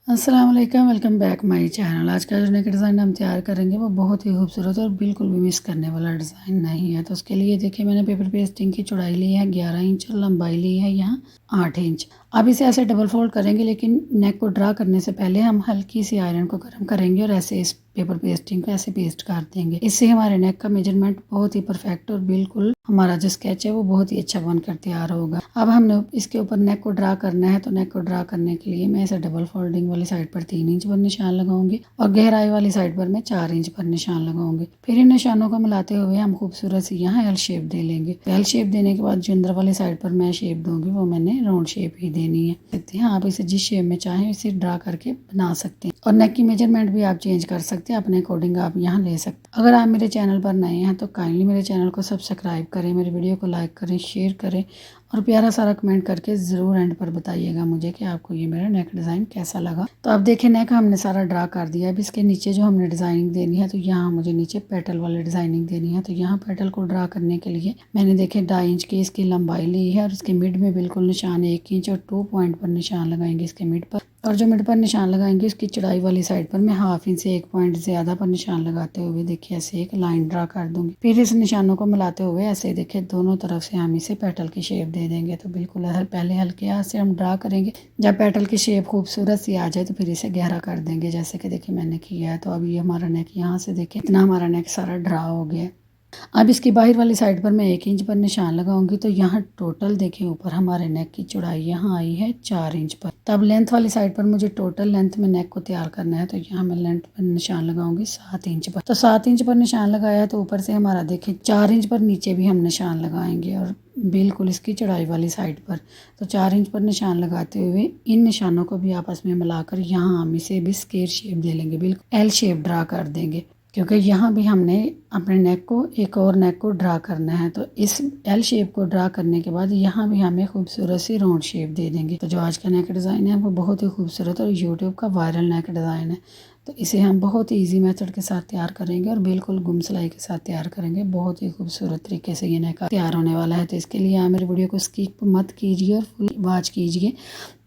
अस्सलाम वालेकुम, welcome back my channel. आज का जो नेक डिज़ाइन हम तैयार करेंगे वो बहुत ही खूबसूरत है और बिल्कुल भी मिस करने वाला डिज़ाइन नहीं है। तो उसके लिए देखिए मैंने पेपर पेस्टिंग की चौड़ाई ली है 11 इंच और लंबाई ली है यहाँ 8 इंच। अब इसे ऐसे डबल फोल्ड करेंगे, लेकिन नेक को ड्रा करने से पहले हम हल्की सी आयरन को गर्म करेंगे और ऐसे इस पेपर पेस्टिंग को ऐसे पेस्ट कर देंगे। इससे हमारे नेक का मेजरमेंट बहुत ही परफेक्ट और बिल्कुल हमारा जो स्केच है वो बहुत ही अच्छा बनकर तैयार होगा। अब हमने इसके ऊपर नेक को ड्रा करना है, तो नेक को ड्रा करने के लिए मैं इसे डबल फोल्डिंग वाली साइड पर 3 इंच पर निशान लगाऊंगी और गहराई वाली साइड पर मैं 4 इंच पर निशान लगाऊंगी। फिर इन निशानों को मिलाते हुए हम खूबसूरत सी यहाँ एल शेप दे लेंगे। एल शेप देने के बाद जो अंदर वाली साइड पर मैं शेप दूंगी वो मैंने राउंड शेप ही देनी है। देखते हैं आप इसे जिस शेप में चाहें इसे ड्रा करके बना सकते हैं और नेक की मेजरमेंट भी आप चेंज कर सकते हैं, अपने अकॉर्डिंग आप यहाँ ले सकते हैं। अगर आप मेरे चैनल पर नए हैं तो काइंडली मेरे चैनल को सब्सक्राइब करें, मेरी वीडियो को लाइक करें, शेयर करें और प्यारा सारा कमेंट करके ज़रूर एंड पर बताइएगा मुझे कि आपको ये मेरा नेक डिज़ाइन कैसा लगा। तो अब देखिए नेक हमने सारा ड्रा कर दिया। अब इसके नीचे जो हमने डिज़ाइनिंग देनी है, तो यहाँ मुझे नीचे पेटल वाली डिज़ाइनिंग देनी है। तो यहाँ पेटल को ड्रा करने के लिए मैंने देखे 2.5 इंच की इसकी लंबाई ली है और इसके मिड में बिल्कुल निशान 1 इंच और 2 पॉइंट पर निशान लगाएंगे इसके मिड पर। और जो मिड पर निशान लगाएंगे उसकी चौड़ाई वाली साइड पर मैं 1/2 इंच से 1 पॉइंट ज़्यादा पर निशान लगाते हुए देखिए ऐसे एक लाइन ड्रा कर दूंगी। फिर इस निशानों को मिलाते हुए ऐसे देखिए दोनों तरफ से हम इसे पेटल की शेप दे देंगे। तो बिल्कुल पहले हल्के हाथ से हम ड्रा करेंगे, जब पेटल की शेप खूबसूरत सी आ जाए तो फिर इसे गहरा कर देंगे, जैसे कि देखिए मैंने किया है। तो अब ये हमारा नेक यहाँ से देखिए इतना हमारा नेक सारा ड्रा हो गया है। अब इसकी बाहर वाली साइड पर मैं 1 इंच पर निशान लगाऊंगी। तो यहाँ टोटल देखिए ऊपर हमारे नेक की चौड़ाई यहाँ आई है 4 इंच पर। तब लेंथ वाली साइड पर मुझे टोटल लेंथ में नेक को तैयार करना है, तो यहाँ मैं लेंथ पर निशान लगाऊंगी 7 इंच पर। तो 7 इंच पर निशान लगाया तो ऊपर से हमारा देखिए 4 इंच पर नीचे भी हम निशान लगाएंगे और बिल्कुल इसकी चौड़ाई वाली साइड पर। तो 4 इंच पर निशान लगाते हुए इन निशानों को भी आपस में मिलाकर यहाँ हम इसे भी स्क्वायर शेप दे लेंगे, बिल्कुल एल शेप ड्रा कर देंगे, क्योंकि यहाँ भी हमने अपने नेक को एक और नेक को ड्रा करना है। तो इस एल शेप को ड्रा करने के बाद यहाँ भी हमें खूबसूरत सी राउंड शेप दे देंगे। तो जो आज का नेक डिज़ाइन है वो बहुत ही खूबसूरत और यूट्यूब का वायरल नेक डिज़ाइन है। तो इसे हम बहुत ही ईजी मेथड के साथ तैयार करेंगे और बिल्कुल गुम सिलाई के साथ तैयार करेंगे। बहुत ही खूबसूरत तरीके से ये नेक तैयार होने वाला है। तो इसके लिए आप मेरी वीडियो को स्किप मत कीजिए और फुल वॉच कीजिए,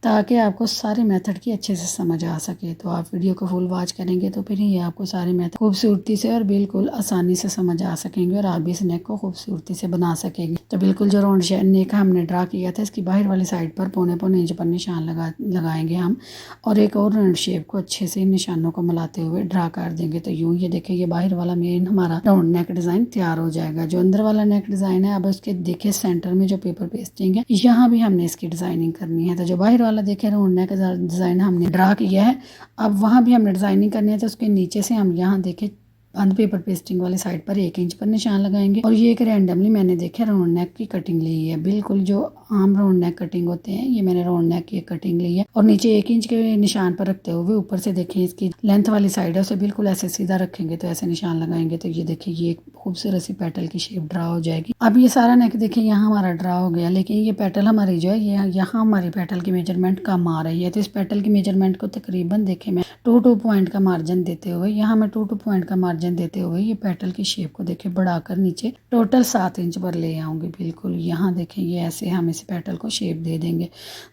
ताकि आपको सारे मेथड की अच्छे से समझ आ सके। तो आप वीडियो को फुल वॉच करेंगे तो फिर ही आपको सारे मेथड खूबसूरती से और बिल्कुल आसानी से समझ आ सकेंगे और आप भी इस नेक को खूबसूरती से बना सकेंगे। तो बिल्कुल जो राउंड नेक हमने ड्रा किया था इसकी बाहर वाली साइड पर पौने इंच पर निशान लगाएंगे हम और एक और राउंड शेप को अच्छे से निशानों को मिलाते हुए ड्रा कर देंगे। तो यूँ ये देखिए ये बाहर वाला मेन हमारा राउंड नेक डिज़ाइन तैयार हो जाएगा। जो अंदर वाला नेक डिज़ाइन है, अब उसके देखिए सेंटर में जो पेपर पेस्टिंग है यहाँ भी हमने इसकी डिज़ाइनिंग करनी है। तो जो बाहर वाला देखिए राउंड नेक डिज़ाइन हमने ड्रा किया है, अब वहाँ भी हमने डिज़ाइनिंग करनी है। तो उसके नीचे से हम यहाँ देखें बंद पेपर पेस्टिंग वाली साइड पर 1 इंच पर निशान लगाएंगे और ये एक रैंडमली मैंने देखे राउंड नेक की कटिंग ली है। बिल्कुल जो आम राउंड नेक कटिंग होते हैं, ये मैंने राउंड नेक की कटिंग ली है और नीचे 1 इंच के निशान पर रखते हुए ऊपर से देखिए इसकी लेंथ वाली साइड है उसे बिल्कुल ऐसे सीधा रखेंगे। तो ऐसे निशान लगाएंगे तो ये देखिए ये एक खूबसूरत सी पेटल की शेप ड्रा हो जाएगी। अब ये सारा नेक देखिए यहाँ हमारा ड्रा हो गया, लेकिन ये पेटल हमारी जो है ये यहाँ हमारी पेटल की मेजरमेंट कम आ रही है। तो इस पेटल की मेजरमेंट को तकरीबन देखिए मैं 2 पॉइंट का मार्जिन देते हुए यहाँ मैं 2 पॉइंट का मार्जिन देते हुए ये पेटल की शेप को देखिए बढ़ाकर नीचे टोटल 7 इंच पर ले आऊँगी। बिल्कुल यहाँ देखें ये ऐसे हम इस पेटल को शेप दे देंगे।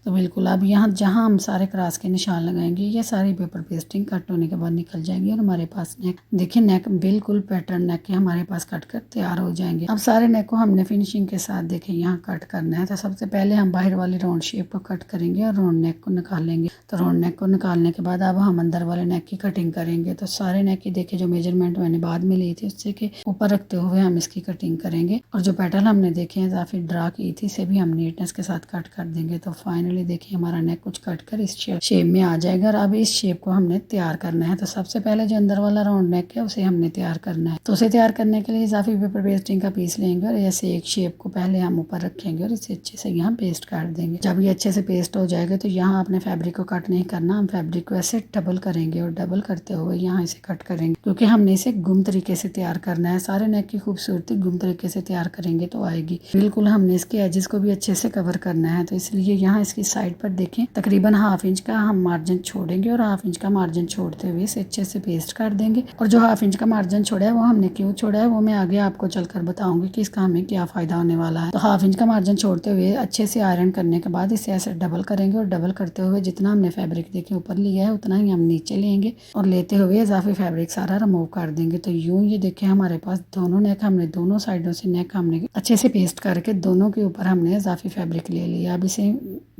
तो बिल्कुल अब यहाँ जहाँ हम सारे क्रॉस के निशान लगाएंगे ये सारी पेपर पेस्टिंग कट होने के बाद निकल जाएंगी और हमारे पास नेक देखिए नेक बिल्कुल पैटर्न नेक के हमारे पास कट कर तैयार हो जाएंगे। अब सारे नेक को हमने फिनिशिंग के साथ देखिए यहाँ कट करना है। तो सबसे पहले हम बाहर वाली राउंड शेप को कट करेंगे और राउंड नेक को निकालेंगे। तो राउंड नेक को निकालने के बाद अब हम अंदर वाले नेक की कटिंग करेंगे। तो सारे नेक की देखिए जो मेजरमेंट मैंने बाद में ली थी उससे के ऊपर रखते हुए हम इसकी कटिंग करेंगे और जो पैटर्न हमने देखे हैं या फिर ड्रा की थी इसे भी हम नीटनेस के साथ कट कर देंगे। तो फाइनली देखिए हमारा नेक कुछ कट कर इस शेप में आ जाएगा और अब इस शेप को हमने तैयार करना है। तो सबसे पहले जो अंदर वाला राउंड नेक है उसे हमने तैयार करना है। तो उसे तैयार करने के लिए इजाफी पेपर पेस्टिंग का पीस लेंगे और ऐसे एक शेप को पहले हम ऊपर रखेंगे और इसे अच्छे से यहाँ पेस्ट कर देंगे। जब ये अच्छे से पेस्ट हो जाएगा तो यहाँ अपने फैब्रिक को कट नहीं करना, हम फैब्रिक को ऐसे डबल करेंगे और डबल करते हुए यहाँ इसे कट करेंगे, क्योंकि हमने इसे गुम तरीके से तैयार करना है। सारे नेक की खूबसूरती गुम तरीके से तैयार करेंगे तो आएगी। बिल्कुल हमने इसके एजेस को भी अच्छे से कवर करना है, तो इसलिए यहाँ इसकी साइड पर देखें तकरीबन 1/2 इंच का हम मार्जिन छोड़ेंगे और 1/2 इंच का मार्जिन छोड़ते हुए इसे अच्छे से पेस्ट कर देंगे। और जो 1/2 इंच का मार्जिन छोड़ा है वो हमने क्यों छोड़ा है वो मैं आगे आपको चलकर बताऊंगी कि इसका हमें क्या फ़ायदा होने वाला है। तो 1/2 इंच का मार्जिन छोड़ते हुए अच्छे से आयरन करने के बाद इसे ऐसे डबल करेंगे और डबल करते हुए जितना हमने फैब्रिक देखे ऊपर लिया है उतना ही हम नीचे लेंगे और लेते हुए इजाफी फैब्रिक सारा रिमूव कर देंगे। तो यूँ ये देखें हमारे पास दोनों नेक हमने दोनों साइडों से नेक हमने अच्छे से पेस्ट करके दोनों के ऊपर हमने इजाफी फैब्रिक ले लिया। अब इसे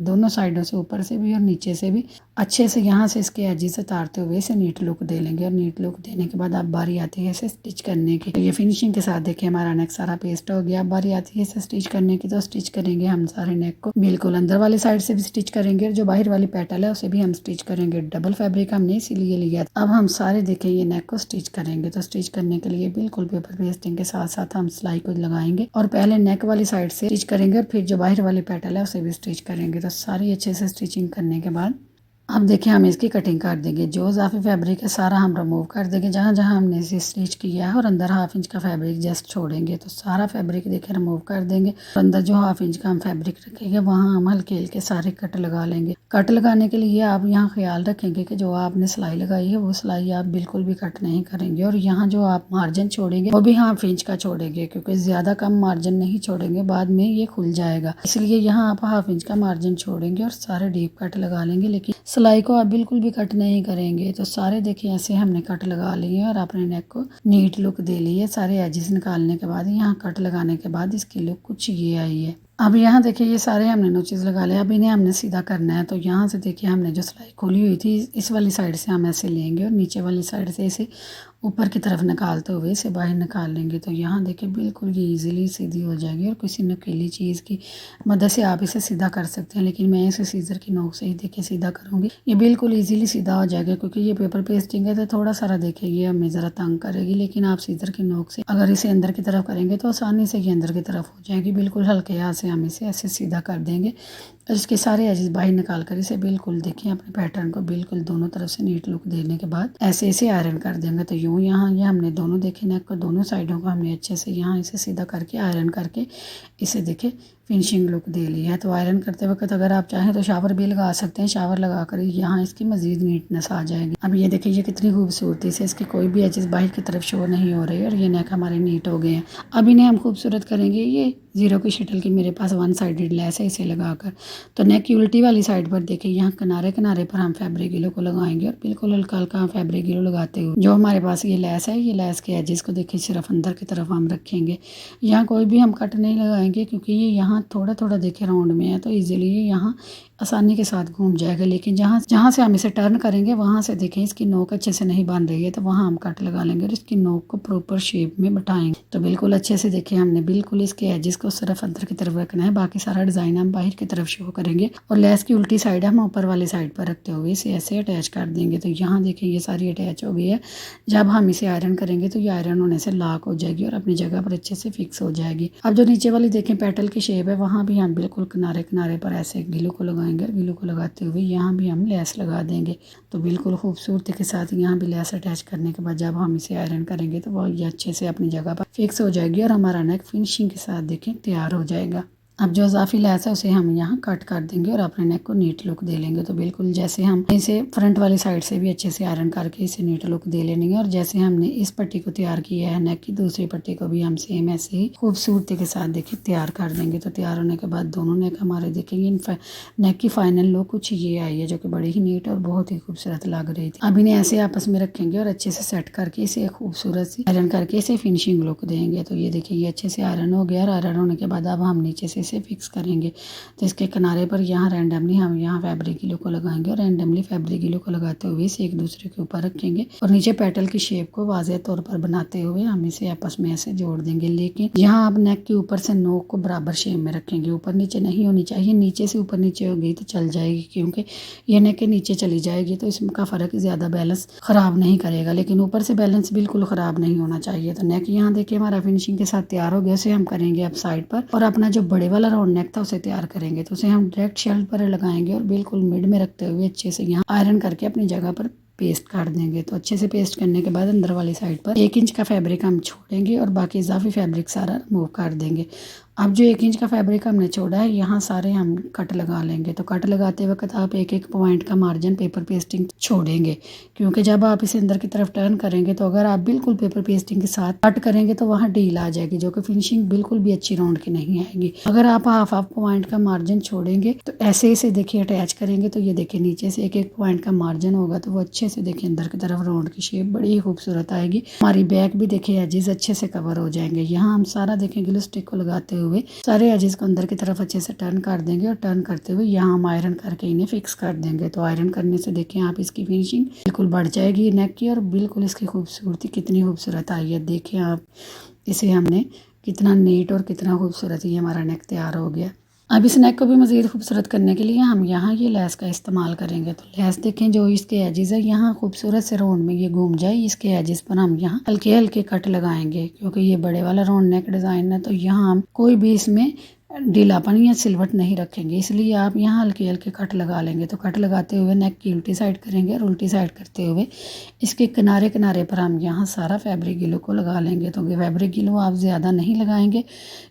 दोनों साइडों से ऊपर से भी और नीचे से भी अच्छे से यहाँ से इसके एजी से उतारते हुए इसे नीट लुक दे लेंगे। और नीट लुक देने के बाद अब बारी आती है इसे स्टिच करने की। तो ये फिनिशिंग के साथ देखिए हमारा नेक सारा पेस्ट हो गया। अब बारी आती है इसे स्टिच करने की। तो स्टिच करेंगे हम सारे नेक को बिल्कुल अंदर वाली साइड से भी स्टिच करेंगे और जो बाहर वाली पेटल है उसे भी हम स्टिच करेंगे। डबल फैब्रिक हमने इसीलिए लिया। अब हम सारे देखें ये नेक को स्टिच करेंगे। तो स्टिच करने के लिए बिल्कुल पेपर पेस्टिंग के साथ साथ हम सिलाई को लगाएंगे और पहले नेक वाली साइड से स्टिच करेंगे और फिर जो बाहर वाली पेटल है उसे भी स्टिच करेंगे। तो सारी अच्छे से स्टिचिंग करने के बाद अब देखिए हम इसकी कटिंग कर देंगे। जो इजाफी फैब्रिक है सारा हम रिमूव कर देंगे जहाँ जहाँ हमने इसे स्टिच किया है और अंदर 1/2 इंच का फैब्रिक जस्ट छोड़ेंगे। तो सारा फैब्रिक देखिए रिमूव कर देंगे और अंदर जो 1/2 इंच का हम फैब्रिक रखेंगे वहाँ हम हल्के हल्के सारे कट लगा लेंगे। कट लगाने के लिए आप यहाँ ख्याल रखेंगे कि जो आपने सिलाई लगाई है वो सिलाई आप बिल्कुल भी कट नहीं करेंगे और यहाँ जो आप मार्जिन छोड़ेंगे वो भी 1/2 इंच का छोड़ेंगे क्योंकि ज़्यादा कम मार्जिन नहीं छोड़ेंगे बाद में ये खुल जाएगा। इसलिए यहाँ आप 1/2 इंच का मार्जिन छोड़ेंगे और सारे डीप कट लगा लेंगे। लेकिन सिलाई को आप बिल्कुल भी कट नहीं करेंगे। तो सारे देखिए ऐसे हमने कट लगा लिए और अपने नेक को नीट लुक दे लिए। सारे एजेस निकालने के बाद यहाँ कट लगाने के बाद इसकी लुक कुछ ये आई है। अब यहाँ देखिए ये सारे हमने नोचेस लगा लिया। अब इन्हें हमने सीधा करना है। तो यहाँ से देखिए हमने जो सिलाई खोली हुई थी इस वाली साइड से हम ऐसे लेंगे और नीचे वाली साइड से इसे ऊपर की तरफ निकालते हुए इसे बाहर निकाल लेंगे। तो यहाँ देखिए बिल्कुल ये इजीली सीधी हो जाएगी और किसी नुकीली चीज़ की मदद से आप इसे सीधा कर सकते हैं, लेकिन मैं इसे सीजर की नोक से ही देखिए सीधा करूँगी। ये बिल्कुल इजीली सीधा हो जाएगा क्योंकि ये पेपर पेस्टिंग है तो थोड़ा सारा देखिए ये हमें ज़रा तंग करेगी, लेकिन आप सीजर की नोक से अगर इसे अंदर की तरफ करेंगे तो आसानी से ये अंदर की तरफ हो जाएगी। बिल्कुल हल्के हाथ से हम इसे ऐसे सीधा कर देंगे और इसके सारे एजेस बाहर निकाल कर इसे बिल्कुल देखिए अपने पैटर्न को बिल्कुल दोनों तरफ से नीट लुक देने के बाद ऐसे इसे आयरन कर देंगे। तो यूँ यहाँ ये हमने दोनों देखे नेक को दोनों साइडों को हमने अच्छे से यहाँ इसे सीधा करके आयरन करके इसे देखे फिनिशिंग लुक दे ली है। तो आयरन करते वक्त अगर आप चाहें तो शावर भी लगा सकते हैं। शावर लगा कर यहाँ इसकी मजीद नीटनेस आ जाएगी। अब ये देखिए ये कितनी खूबसूरती से इसकी कोई भी एजेस बाहर की तरफ शो नहीं हो रही और ये नेक हमारे नीट हो गए हैं। अब इन्हें हम खूबसूरत करेंगे। ये 0 की शटल की मेरे पास 1 साइडेड लेस है इसे लगाकर। तो नेक की उल्टी वाली साइड पर देखिए यहाँ किनारे किनारे पर हम फैब्रिक गिलो को लगाएंगे और बिल्कुल हल्का हल्का फैब्रिक गिलो लगाते हुए जो हमारे पास ये लेस है ये लेस के एजेस को देखिए सिर्फ अंदर की तरफ हम रखेंगे। यहाँ कोई भी हम कट नहीं लगाएंगे क्योंकि ये यहाँ थोड़ा थोड़ा देखिए राउंड में है तो इजीली ये यहाँ आसानी के साथ घूम जाएगा। लेकिन जहाँ जहाँ से हम इसे टर्न करेंगे वहाँ से देखें इसकी नोक अच्छे से नहीं बन रही है तो वहाँ हम कट लगा लेंगे और इसकी नोक को प्रॉपर शेप में बैठाएंगे। तो बिल्कुल अच्छे से देखिए हमने बिल्कुल इसके एजेस को सिर्फ अंदर की तरफ रखना है, बाकी सारा डिज़ाइन हम बाहर की तरफ शो करेंगे और लेस की उल्टी साइड हम ऊपर वाली साइड पर रखते हुए इसे ऐसे अटैच कर देंगे। तो यहाँ देखिए ये सारी अटैच हो गई है। जब हम इसे आयरन करेंगे तो ये आयरन होने से लॉक हो जाएगी और अपनी जगह पर अच्छे से फिक्स हो जाएगी। अब जो नीचे वाली देखें पेटल की शेप है वहाँ भी हम बिल्कुल किनारे किनारे पर ऐसे गिलो को लगाएंगे और गिलो को लगाते हुए यहाँ भी हम लेस लगा देंगे। तो बिल्कुल खूबसूरती के साथ यहाँ भी लेस अटैच करने के बाद जब हम इसे आयरन करेंगे तो वो ये अच्छे से अपनी जगह पर फिक्स हो जाएगी और हमारा नेक फिनिशिंग के साथ देखें तैयार हो जाएगा। अब जो इजाफी लेस है उसे हम यहाँ कट कर देंगे और अपने नेक को नीट लुक दे लेंगे। तो बिल्कुल जैसे हम इसे फ्रंट वाली साइड से भी अच्छे से आयरन करके इसे नीट लुक दे लेंगे और जैसे हमने इस पट्टी को तैयार किया है नेक की दूसरी पट्टी को भी हम सेम ऐसे ही खूबसूरती के साथ देखिए तैयार कर देंगे। तो तैयार होने के बाद दोनों नेक हमारे देखेंगे नेक की फाइनल लुक कुछ ये आई है जो कि बड़ी ही नीट और बहुत ही खूबसूरत लग रही थी। अब इन्हें ऐसे आपस में रखेंगे और अच्छे से सेट करके इसे खूबसूरत सी आयरन करके इसे फिनिशिंग लुक देंगे। तो ये देखिए ये अच्छे से आयरन हो गया और आयरन होने के बाद अब हम नीचे से इसे फिक्स करेंगे। तो इसके किनारे पर यहाँ रैंडमली हम यहाँ फैब्रिक गिलो को लगाएंगे और रैंडमली फैब्रिक गिलो को लगाते हुए इसे एक दूसरे के ऊपर रखेंगे और नीचे पेटल की शेप को वाज़ेह तौर पर बनाते हुए हम इसे आपस में ऐसे जोड़ देंगे। लेकिन यहाँ आप नेक के ऊपर से नोक को बराबर शेप में रखेंगे, ऊपर नीचे नहीं होनी चाहिए। नीचे से ऊपर नीचे हो गई तो चल जाएगी क्योंकि ये नेक के नीचे चली जाएगी तो इसका फ़र्क ज़्यादा बैलेंस ख़राब नहीं करेगा, लेकिन ऊपर से बैलेंस बिल्कुल ख़राब नहीं होना चाहिए। तो नेक यहाँ देखिए हमारा फिनिशिंग के साथ तैयार हो गया। उसे हम करेंगे अब साइड पर और अपना जो बड़े वाला राउंड नेक था उसे तैयार करेंगे। तो उसे हम डायरेक्ट शर्ट पर लगाएंगे और बिल्कुल मिड में रखते हुए अच्छे से यहाँ आयरन करके अपनी जगह पर पेस्ट कर देंगे। तो अच्छे से पेस्ट करने के बाद अंदर वाली साइड पर 1 इंच का फैब्रिक हम छोड़ेंगे और बाकी इजाफी फैब्रिक सारा रिमूव कर देंगे। अब जो 1 इंच का फैब्रिक हमने छोड़ा है यहाँ सारे हम कट लगा लेंगे। तो कट लगाते वक्त आप एक एक पॉइंट का मार्जिन पेपर पेस्टिंग छोड़ेंगे, क्योंकि जब आप इसे अंदर की तरफ टर्न करेंगे तो अगर आप बिल्कुल पेपर पेस्टिंग के साथ कट करेंगे तो वहाँ ढील आ जाएगी, जो कि फिनिशिंग बिल्कुल भी अच्छी राउंड की नहीं आएगी। अगर आप हाफ पॉइंट का मार्जिन छोड़ेंगे तो ऐसे इसे देखिए अटैच करेंगे तो ये देखिए नीचे से एक एक पॉइंट का मार्जिन होगा, तो वो अच्छे से देखिए अंदर की तरफ राउंड की शेप बड़ी ही खूबसूरत आएगी। हमारी बैक भी देखिए एजेस अच्छे से कवर हो जाएंगे। यहाँ हम सारा देखें ग्लू स्टिक को लगाते हुए सारे एजेस को अंदर की तरफ अच्छे से टर्न कर देंगे और टर्न करते हुए यहाँ हम आयरन करके इन्हें फिक्स कर देंगे। तो आयरन करने से देखें आप इसकी फिनिशिंग बिल्कुल बढ़ जाएगी नेक की, और बिल्कुल इसकी खूबसूरती कितनी खूबसूरत आई है। देखिए आप इसे हमने कितना नीट और कितना खूबसूरत ये हमारा नेक तैयार हो गया। अब इस नेक को भी मज़ीद खूबसूरत करने के लिए हम यहाँ ये लेस का इस्तेमाल करेंगे। तो लेस देखें जो इसके एजेस है यहाँ खूबसूरत से राउंड में ये घूम जाए, इसके एजेस पर हम यहाँ हल्के हल्के कट लगाएंगे, क्योंकि ये बड़े वाला राउंड नेक डिज़ाइन है। तो यहाँ हम कोई भी इसमें ढीलापन या सिलवट नहीं रखेंगे, इसलिए आप यहाँ हल्के हल्के कट लगा लेंगे। तो कट लगाते हुए नेक की उल्टी साइड करेंगे और उल्टी साइड करते हुए इसके किनारे किनारे पर हम यहाँ सारा फैब्रिक गिलो को लगा लेंगे। तो फैब्रिक गिलो आप ज़्यादा नहीं लगाएंगे,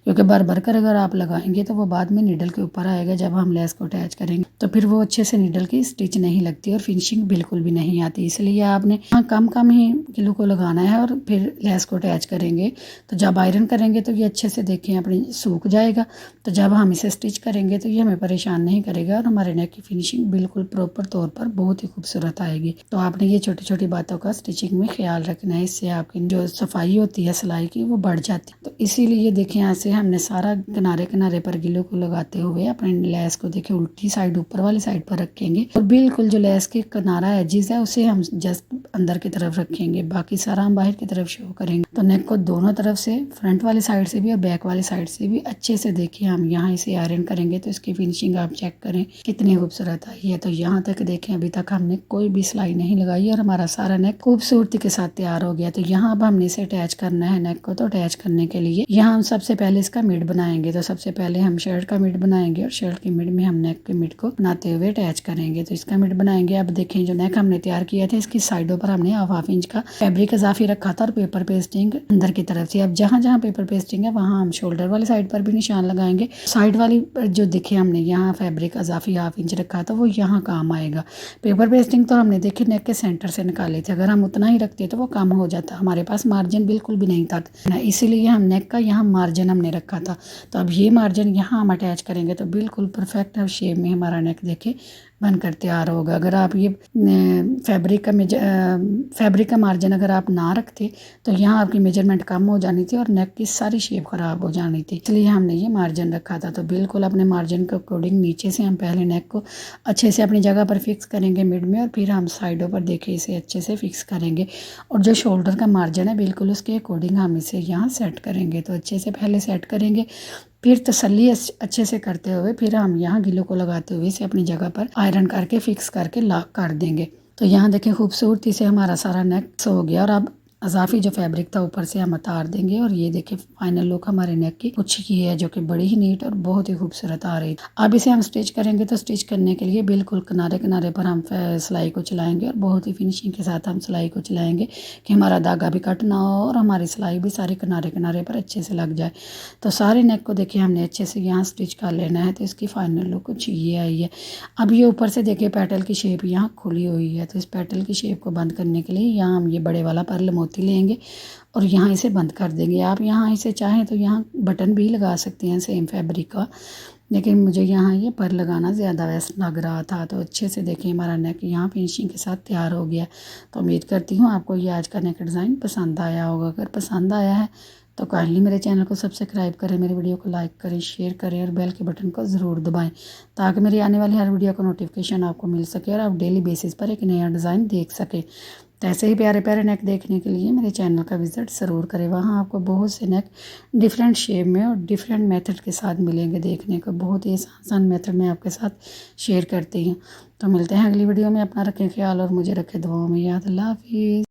क्योंकि भर भर कर अगर आप लगाएंगे तो वो बाद में नीडल के ऊपर आएगा। जब हम लेस को अटैच करेंगे तो फिर वो अच्छे से नीडल की स्टिच नहीं लगती और फिनिशिंग बिल्कुल भी नहीं आती। इसलिए आपने यहाँ कम कम ही गिलो को लगाना है और फिर लेस को अटैच करेंगे। तो जब आयरन करेंगे तो ये अच्छे से देखें अपनी सूख जाएगा। तो जब हम इसे स्टिच करेंगे तो ये हमें परेशान नहीं करेगा और हमारे नेक की फिनिशिंग बिल्कुल प्रॉपर तौर पर बहुत ही खूबसूरत आएगी। तो आपने ये छोटी छोटी बातों का स्टिचिंग में ख्याल रखना है, इससे आपकी जो सफाई होती है सिलाई की वो बढ़ जाती है। तो इसीलिए देखें यहाँ से हमने सारा किनारे किनारे पर गिलो को लगाते हुए अपने लेस को देखें उल्टी साइड ऊपर वाली साइड पर रखेंगे और बिल्कुल जो लेस की किनारा एजिस है उसे हम जस्ट अंदर की तरफ रखेंगे, बाकी सारा हम बाहर की तरफ शो करेंगे। तो नेक को दोनों तरफ से फ्रंट वाली साइड से भी और बैक वाली साइड से भी अच्छे से देखिए हम यहाँ इसे आयरन करेंगे तो इसकी फिनिशिंग आप चेक करें कितनी खूबसूरत आई है। तो यहाँ तक देखें अभी तक हमने कोई भी सिलाई नहीं लगाई और हमारा सारा नेक खूबसूरती के साथ तैयार हो गया। तो यहाँ अब हमने इसे अटैच करना है नेक को। तो अटैच करने के लिए यहाँ हम सबसे पहले इसका मिड बनाएंगे। तो सबसे पहले हम शर्ट का मिड बनाएंगे और शर्ट के मिड में हम नेक के मिड को बनाते हुए अटैच करेंगे। तो इसका मिड बनाएंगे। अब देखें जो नेक हमने तैयार किया था इसकी साइडों पर हमने हाफ इंच का फैब्रिक इजाफी रखा था और पेपर पेस्टिंग अंदर की तरफ से। अब जहाँ जहाँ पेपर पेस्टिंग है वहाँ हम शोल्डर वाली साइड पर भी निशान लगाएंगे। साइड वाली जो दिखे हमने यहाँ फैब्रिक इजाफी हाफ इंच रखा था वो यहाँ काम आएगा। पेपर पेस्टिंग तो हमने देखे नेक के सेंटर से निकाले थे, अगर हम उतना ही रखते तो वो कम हो जाता, हमारे पास मार्जिन बिल्कुल भी नहीं था, इसीलिए हम नेक का यहाँ मार्जिन हमने रखा था। तो अब ये मार्जिन यहाँ हम अटैच करेंगे तो बिल्कुल परफेक्ट शेप में हमारा नेक देखे बनकर तैयार होगा। अगर आप ये फैब्रिक का मार्जिन अगर आप ना रखते तो यहाँ आपकी मेजरमेंट कम हो जानी थी और नेक की सारी शेप ख़राब हो जानी थी, इसलिए हमने ये मार्जिन रखा था। तो बिल्कुल अपने मार्जिन के अकॉर्डिंग नीचे से हम पहले नेक को अच्छे से अपनी जगह पर फिक्स करेंगे मिड में, और फिर हम साइडों पर देखे इसे अच्छे से फिक्स करेंगे। और जो शोल्डर का मार्जिन है बिल्कुल उसके अकॉर्डिंग हम इसे यहाँ सेट करेंगे। तो अच्छे से पहले सेट करेंगे, फिर तसल्ली अच्छे से करते हुए फिर हम यहाँ गिलो को लगाते हुए इसे अपनी जगह पर आयरन करके फिक्स करके लॉक कर देंगे। तो यहाँ देखें खूबसूरती से हमारा सारा नेक हो गया और अब अजाफी जो फैब्रिक था ऊपर से हम उतार देंगे और ये देखिए फाइनल लुक हमारे नेक की कुछ की है जो कि बड़ी ही नीट और बहुत ही खूबसूरत आ रही है। अब इसे हम स्टिच करेंगे तो स्टिच करने के लिए बिल्कुल किनारे किनारे पर हम सिलाई को चलाएंगे और बहुत ही फिनिशिंग के साथ हम सिलाई को चलाएंगे कि हमारा धागा भी कट ना हो और हमारी सिलाई भी सारे किनारे किनारे पर अच्छे से लग जाए। तो सारे नेक को देखिए हमने अच्छे से यहाँ स्टिच कर लेना है। तो इसकी फाइनल लुक कुछ ये आई है। अब ये ऊपर से देखिए पेटल की शेप यहाँ खुली हुई है, तो इस पेटल की शेप को बंद करने के लिए यहाँ हम ये बड़े वाला पर्ल मोती लेंगे और यहाँ इसे बंद कर देंगे। आप यहाँ इसे चाहें तो यहाँ बटन भी लगा सकते हैं सेम फैब्रिक का, लेकिन मुझे यहाँ ये पर लगाना ज़्यादा बेस्ट लग रहा था। तो अच्छे से देखिए हमारा नेक यहाँ फिनिशिंग के साथ तैयार हो गया। तो उम्मीद करती हूँ आपको ये आज का नेक डिज़ाइन पसंद आया होगा। अगर पसंद आया है तो काइंडली मेरे चैनल को सब्सक्राइब करें, मेरी वीडियो को लाइक करें, शेयर करें और बेल के बटन को ज़रूर दबाएं ताकि मेरी आने वाली हर वीडियो का नोटिफिकेशन आपको मिल सके और आप डेली बेसिस पर एक नया डिज़ाइन देख सकें। तो ऐसे ही प्यारे प्यारे नेक देखने के लिए मेरे चैनल का विज़िट ज़रूर करें। वहाँ आपको बहुत से नेक डिफरेंट शेप में और डिफरेंट मेथड के साथ मिलेंगे देखने को। बहुत ही आसान मेथड में आपके साथ शेयर करती हूँ। तो मिलते हैं अगली वीडियो में। अपना रखें ख्याल और मुझे रखें दुआओं में याद। अल्लाह हाफिज़।